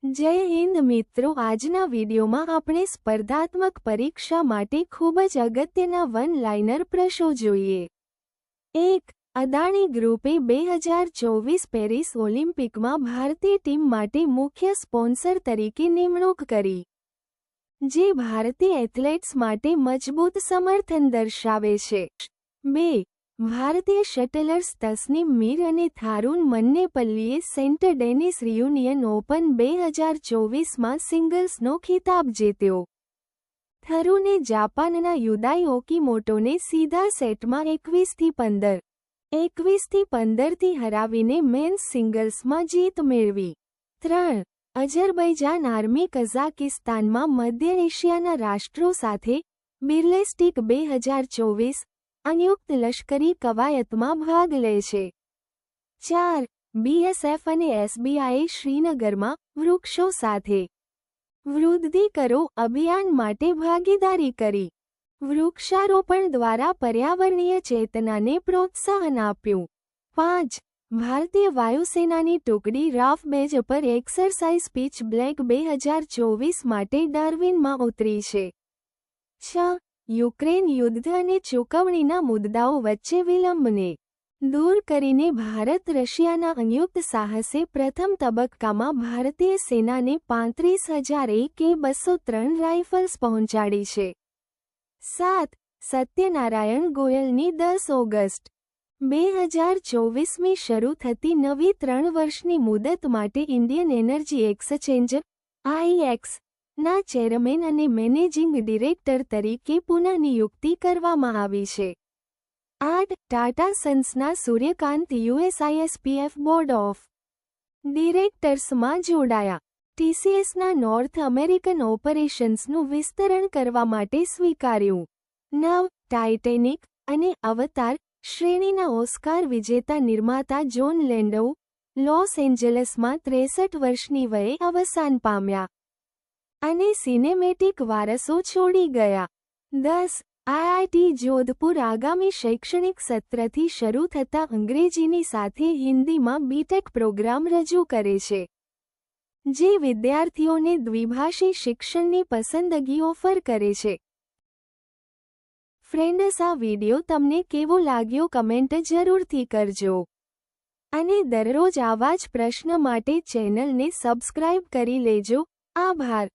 જય હિન્દ મિત્રો, આજના વિડીયોમાં આપણે સ્પર્ધાત્મક પરીક્ષા માટે ખૂબ જ અગત્યના વન લાઇનર પ્રશ્નો જોઈએ. 1. અદાણી ગ્રુપે 2024 પેરિસ ઓલિમ્પિકમાં ભારતીય ટીમ માટે મુખ્ય સ્પોન્સર તરીકે નિમણૂક કરી, જે ભારતીય એથ્લેટ્સ માટે મજબૂત સમર્થન દર્શાવે છે. 2. ભારતીય શટલર્સ તસનીમ મીર અને થારૂન મન્નેપલ્લીએ સેન્ટ ડેનિસ રિયુનિયન ઓપન 2024માં સિંગલ્સનો ખિતાબ જીત્યો. થારૂને જાપાનના યુદાઈ ઓકીમોટોને સીધા સેટમાં 21-15, 21-15થી હરાવીને મેન્સ સિંગલ્સમાં જીત મેળવી. 3. અઝરબૈજાન આર્મી કઝાકિસ્તાનમાં મધ્ય એશિયાના રાષ્ટ્રો સાથે બિરલેસ્ટિક 2024 સંયુક્ત લશ્કરી કવાયતમાં ભાગ લે છે. 4. બીએસએફ અને એસબીઆઈએ શ્રીનગરમાં વૃક્ષો સાથે વૃદ્ધિ કરો અભિયાન માટે ભાગીદારી કરી. વૃક્ષારોપણ દ્વારા પર્યાવરણીય ચેતનાને પ્રોત્સાહન આપ્યું. 5. ભારતીય વાયુસેનાની ટુકડી રાફ બેઝ પર એક્સરસાઇઝ પીચ બ્લેક 2024 માટે ડાર્વિનમાં ઉતરી છે. 6. યુક્રેન યુદ્ધ અને ચૂકવણીના મુદ્દાઓ વચ્ચે વિલંબને દૂર કરીને ભારત રશિયાના સંયુક્ત સાહસે પ્રથમ તબક્કામાં ભારતીય સેનાને 35,000 AK-203 રાઇફલ્સ પહોંચાડી છે. 7. સત્યનારાયણ ગોયલની 10 ઓગસ્ટ 2024મી શરૂ થતી નવી 3 વર્ષની મુદત માટે ઇન્ડિયન એનર્જી એક્સચેન્જ (IEX) ના ચેરમેન અને મેનેજિંગ ડિરેક્ટર તરીકે પુનઃનિયુક્તિ કરવામાં આવી છે. 8. ટાટા સન્સના સૂર્યકાંત યુએસઆઈએસપીએફ બોર્ડ ઓફ ડિરેક્ટર્સમાં જોડાયા. ટીસીએસના નોર્થ અમેરિકન ઓપરેશન્સનું વિસ્તરણ કરવા માટે સ્વીકાર્યું. 9. ટાઇટેનિક અને અવતાર શ્રેણીના ઓસ્કાર વિજેતા નિર્માતા જોન લેન્ડૌ લોસ એન્જલસમાં 63 વર્ષની વયે અવસાન પામ્યા અને સિનેમેટિક વારસો છોડી ગયા. 10. આઈઆઈટી જોધપુર આગામી શૈક્ષણિક સત્રથી શરૂ થતા અંગ્રેજીની સાથે હિન્દીમાં બીટેક પ્રોગ્રામ રજૂ કરે છે, જે વિદ્યાર્થીઓને દ્વિભાષી શિક્ષણની પસંદગી ઓફર કરે છે. ફ્રેન્ડ્સ, આ વિડિયો તમને કેવો લાગ્યો કમેન્ટ જરૂરથી કરજો અને દરરોજ આવા જ પ્રશ્ન માટે ચેનલને સબસ્ક્રાઇબ કરી લેજો. આભાર.